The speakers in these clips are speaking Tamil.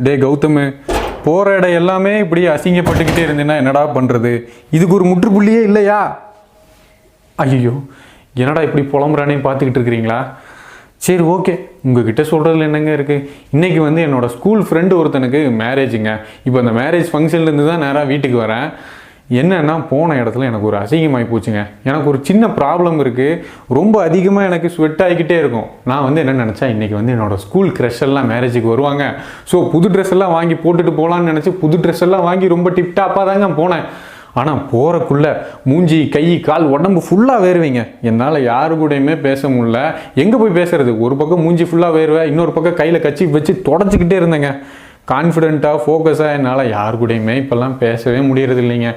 டே கௌதம், போகிற இடம் எல்லாமே இப்படி அசிங்கப்பட்டுக்கிட்டே இருந்தேன்னா என்னடா பண்ணுறது? இதுக்கு ஒரு முற்றுப்புள்ளியே இல்லையா? ஐயோ, என்னடா இப்படி புலம்புறானே பார்த்துக்கிட்டு இருக்கிறீங்களா? சரி, ஓகே, உங்ககிட்ட சொல்கிறதுல என்னங்க இருக்குது. இன்றைக்கி வந்து என்னோடய ஸ்கூல் ஃப்ரெண்டு ஒருத்தனுக்கு மேரேஜுங்க. இப்போ அந்த மேரேஜ் ஃபங்க்ஷன்லேருந்து தான் நேராக வீட்டுக்கு வரேன். என்னன்னா, போன இடத்துல எனக்கு ஒரு அசிங்கமாகி போச்சுங்க. எனக்கு ஒரு சின்ன ப்ராப்ளம் இருக்குது. ரொம்ப அதிகமாக எனக்கு ஸ்வெட் ஆகிக்கிட்டே இருக்கும். நான் வந்து என்ன நினச்சேன், இன்றைக்கி வந்து என்னோடய ஸ்கூல் க்ரஷ் எல்லாம் மேரேஜுக்கு வருவாங்க. ஸோ புது ட்ரெஸ் எல்லாம் வாங்கி போட்டுட்டு போகலான்னு நினச்சி புது ட்ரெஸ் எல்லாம் வாங்கி ரொம்ப டிப்டாப்பாக தாங்க போனேன். ஆனால் போகிறக்குள்ளே மூஞ்சி, கை, கால், உடம்பு ஃபுல்லாக வேர்வைங்க. என்னால் யாரு கூடயுமே பேச முடியல. எங்கே போய் பேசுறது? ஒரு பக்கம் மூஞ்சி ஃபுல்லாக வேர்வை, இன்னொரு பக்கம் கையில் கச்சி வச்சு தொடச்சிக்கிட்டே இருந்தேங்க. கான்ஃபிடென்ட்டாக, ஃபோக்கஸாக என்னால் யாரு கூடயுமே இப்போல்லாம் பேசவே முடியறது இல்லைங்க.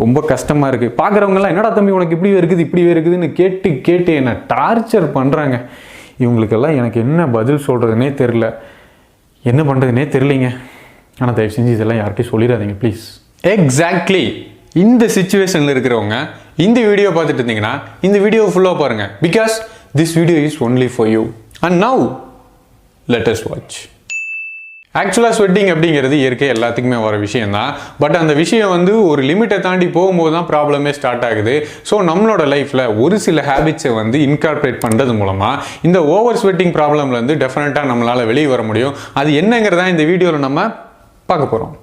ரொம்ப கஷ்டமாக இருக்குது. பார்க்குறவங்கலாம் என்னடா தம்பி உனக்கு இப்படி இருக்குதுன்னு கேட்டு என்னை டார்ச்சர் பண்ணுறாங்க. இவங்களுக்கெல்லாம் எனக்கு என்ன பதில் சொல்கிறதுனே தெரில, என்ன பண்ணுறதுனே தெரிலிங்க. ஆனால் தயவு செஞ்சு இதெல்லாம் யார்கிட்டையும் சொல்லிடாதீங்க ப்ளீஸ். எக்ஸாக்ட்லி இந்த சிச்சுவேஷனில் இருக்கிறவங்க இந்த வீடியோ பார்த்துட்டு இருந்தீங்கன்னா இந்த வீடியோ ஃபுல்லாக பாருங்கள். Because this video is only for you. And now let us watch. ஆக்சுவலாக ஸ்வெட்டிங் அப்படிங்கிறது இயற்கை எல்லாத்துக்குமே வர விஷயம் தான். பட் அந்த விஷயம் வந்து ஒரு லிமிட்டை தாண்டி போகும்போது தான் ப்ராப்ளமே ஸ்டார்ட் ஆகுது. ஸோ நம்மளோட லைஃப்பில் ஒரு சில ஹேபிட்ஸை வந்து இன்கார்பரேட் பண்ணுறது மூலமாக இந்த ஓவர் ஸ்வெட்டிங் ப்ராப்ளம்லேருந்து டெஃபினட்டாக நம்மளால் வெளியே வர முடியும். அது என்னங்கிறதா இந்த வீடியோவில் நம்ம பார்க்க போகிறோம்.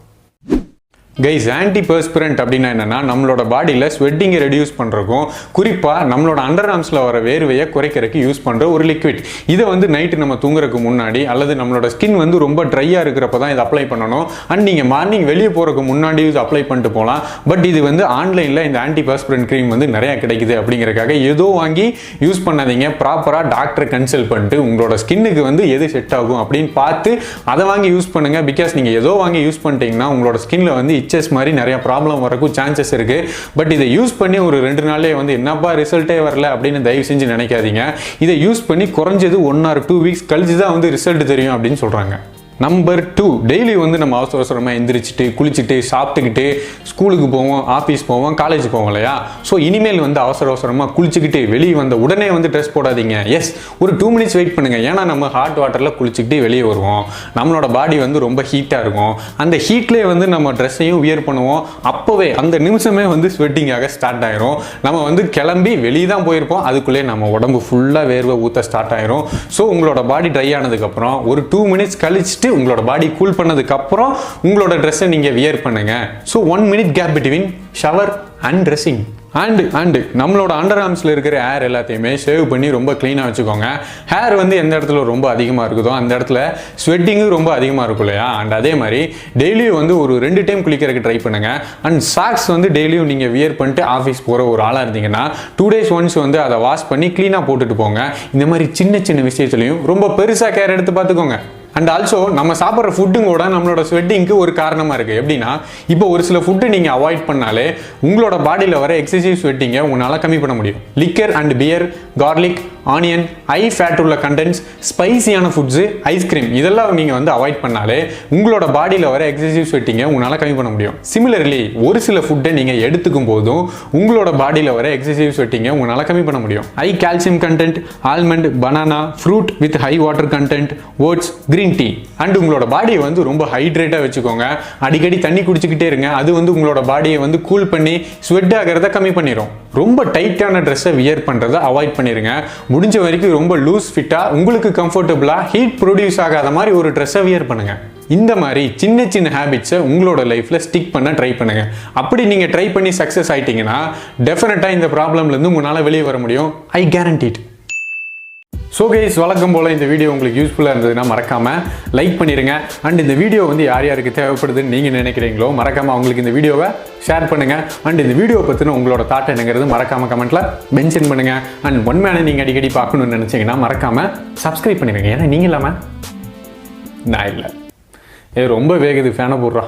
கைஸ், ஆன்டிபர்ஸ்பிரண்ட் அப்படின்னா என்னென்னா, நம்மளோட பாடியில் ஸ்வெட்டிங்கை ரெடியூஸ் பண்ணுறக்கும், குறிப்பாக நம்மளோட அண்டர் ஆர்ம்ஸில் வர வேர்வையை குறைக்கிறதுக்கு யூஸ் பண்ணுற ஒரு லிக்விட். இதை வந்து நைட்டு நம்ம தூங்குறதுக்கு முன்னாடி அல்லது நம்மளோட ஸ்கின் வந்து ரொம்ப ட்ரையாக இருக்கிறப்ப தான் இதை அப்ளை பண்ணணும். அண்ட் நீங்கள் மார்னிங் வெளியே போகிறதுக்கு முன்னாடி இது அப்ளை பண்ணிட்டு போகலாம். பட் இது வந்து ஆன்லைனில் இந்த ஆன்டிபர்ஸ்பிரண்ட் க்ரீம் வந்து நிறையா கிடைக்குது அப்படிங்கிறக்காக ஏதோ வாங்கி யூஸ் பண்ணாதீங்க. ப்ராப்பராக டாக்டரை கன்சல்ட் பண்ணிட்டு உங்களோட ஸ்கின்னுக்கு வந்து எது செட் ஆகும் அப்படின்னு பார்த்து அதை வாங்கி யூஸ் பண்ணுங்கள். பிகாஸ் நீங்கள் ஏதோ வாங்கி யூஸ் பண்ணிட்டீங்கன்னா உங்களோட ஸ்கின்ல வந்து இச்சஸ் மாதிரி நிறைய ப்ராப்ளம் வரக்கும் சான்சஸ் இருக்கு. பட் இதை யூஸ் பண்ணி ஒரு 2 நாள்லயே வந்து என்னப்பா ரிசல்ட்டே வரல அப்படின்னு தயவு செஞ்சு நினைக்காதீங்க. இதை யூஸ் பண்ணி குறைஞ்சது 1 or 2 வீக்ஸ் கழிச்சு தான் வந்து ரிசல்ட் தெரியும் அப்படின்னு சொல்றாங்க. நம்பர் 2, டெய்லி வந்து நம்ம அவசரமாக எந்திரிச்சிட்டு குளிச்சுட்டு சாப்பிட்டுக்கிட்டு ஸ்கூலுக்கு போவோம், ஆஃபீஸ் போவோம், காலேஜ் போவோம் இல்லையா? ஸோ இனிமேல் வந்து அவசரமாக குளிச்சுக்கிட்டு வெளியே வந்த உடனே வந்து ட்ரெஸ் போடாதீங்க. எஸ், ஒரு 2 மினிட்ஸ் வெயிட் பண்ணுங்க. ஏன்னா நம்ம ஹாட் வாட்டரில் குளிச்சுக்கிட்டு வெளியே வருவோம். நம்மளோட பாடி வந்து ரொம்ப ஹீட்டாக இருக்கும். அந்த ஹீட்லேயே வந்து நம்ம ட்ரெஸ்ஸையும் வியர் பண்ணுவோம். அப்போவே அந்த நிமிஷமே வந்து ஸ்வெட்டிங்காக ஸ்டார்ட் ஆயிரும். நம்ம வந்து கிளம்பி வெளியே தான் போயிருப்போம், அதுக்குள்ளே நம்ம உடம்பு ஃபுல்லாக வேர்வை ஊற்ற ஸ்டார்ட் ஆயிரும். ஸோ உங்களோட பாடி ட்ரை ஆனதுக்கப்புறம் ஒரு 2 மினிட்ஸ் கழிச்சுட்டு உங்களோட பாடி கூல் பண்ணதுக்கு அப்புறம் உங்களோட ட்ரெஸ்ஸை நீங்க வியர் பண்ணுங்க. So 1 minute gap between shower and dressing. And நம்மளோட அண்டர் ஆர்ம்ஸில் இருக்கிற ஹேர் எல்லாத்தையுமே சேவ் பண்ணி ரொம்ப க்ளீனாக வச்சுக்கோங்க. ஹேர் வந்து எந்த இடத்துல ரொம்ப அதிகமாக இருக்குதோ அந்த இடத்துல ஸ்வெட்டிங்கும் ரொம்ப அதிகமாக இருக்கும் இல்லையா? அண்ட் அதே மாதிரி டெய்லியும் வந்து ஒரு 2 டைம் குளிக்கிறதுக்கு ட்ரை பண்ணுங்க. அண்ட் சாக்ஸ் வந்து டெய்லியும் நீங்கள் வியர் பண்ணிட்டு ஆஃபீஸ் போகிற ஒரு ஆளாக இருந்தீங்கன்னா 2 days ஒன்ஸ் வந்து அதை வாஷ் பண்ணி க்ளீனாக போட்டுட்டு போங்க. இந்த மாதிரி சின்ன சின்ன விஷயத்துலையும் ரொம்ப பெருசாக கேர் எடுத்து பார்த்துக்கோங்க. அண்ட் ஆல்சோ நம்ம சாப்பிட்ற ஃபுட்டும் கூட நம்மளோட ஸ்வெட்டிங்க்கு ஒரு காரணமாக இருக்குது. எப்படின்னா, இப்போ ஒரு சில ஃபுட்டு நீங்கள் அவாய்ட் பண்ணாலே உங்களோட பாடியில் வர எக்ஸசிவ் ஸ்வெட்டிங்கை உங்களால் கம்மி பண்ண முடியும். Liquor and beer, garlic, onion, high fat உள்ள கண்டென்ட்ஸ், ஸ்பைசியான ஃபுட்ஸு, ஐஸ்கிரீம், இதெல்லாம் நீங்கள் வந்து அவாய்ட் பண்ணாலே உங்களோட பாடியில் வர எக்ஸசிவ் ஸ்வெட்டிங்கை உங்களால் கம்மி பண்ண முடியும். சிமிலர்லி ஒரு சில ஃபுட்டை நீங்கள் எடுத்துக்கும் போதும் உங்களோட பாடியில் வர எக்ஸசிவ் ஸ்வெட்டிங்கை உங்களால் கம்மி பண்ண முடியும். High calcium content, almond, banana, fruit with high water content, oats, green tea. And உங்களோட பாடியை வந்து ரொம்ப ஹைட்ரேட்டாக வச்சுக்கோங்க. அடிக்கடி தண்ணி குடிச்சிக்கிட்டே இருங்க. அது வந்து உங்களோட பாடியை வந்து கூல் பண்ணி ஸ்வெட் ஆகிறத கம்மி பண்ணிடும். ரொம்ப டைட்டான ட்ரெஸ்ஸை வியர் பண்ணுறதை அவாய்ட் பண்ணிடுங்க. முடிஞ்ச வரைக்கும் ரொம்ப லூஸ் ஃபிட்டாக உங்களுக்கு கம்ஃபர்டபுளாக ஹீட் ப்ரொடியூஸ் ஆகாத மாதிரி ஒரு ட்ரெஸ்ஸை வியர் பண்ணுங்க. இந்த மாதிரி சின்ன சின்ன ஹேபிட்ஸை உங்களோட லைஃப்பில் ஸ்டிக் பண்ண ட்ரை பண்ணுங்க. அப்படி நீங்கள் ட்ரை பண்ணி சக்ஸஸ் ஆயிட்டீங்கன்னா டெஃபினட்டாக இந்த ப்ராப்ளம்லேருந்து உங்களால் வெளியே வர முடியும். ஐ கேரண்டி இட். ஸோ கைஸ், வழக்கம் போல் இந்த வீடியோ உங்களுக்கு யூஸ்ஃபுல்லாக இருந்ததுன்னா மறக்காமல் லைக் பண்ணிடுங்க. அண்ட் இந்த வீடியோ வந்து யார் யாருக்கு தேவைப்படுதுன்னு நீங்கள் நினைக்கிறீங்களோ மறக்காமல் அவங்களுக்கு இந்த வீடியோவை ஷேர் பண்ணுங்கள். அண்ட் இந்த வீடியோ பற்றின உங்களோட தாட் என்னங்கிறது மறக்காமல் கமெண்ட்டில் மென்ஷன் பண்ணுங்கள். அண்ட் உண்மையான நீங்கள் அடிக்கடி பார்க்கணுன்னு நினச்சிங்கன்னா மறக்காமல் சப்ஸ்கிரைப் பண்ணிடுங்க. ஏன்னா நீங்கள் இல்லாமல் நான் இல்லை. ரொம்ப வேகுது, ஃபேனை போடுறா.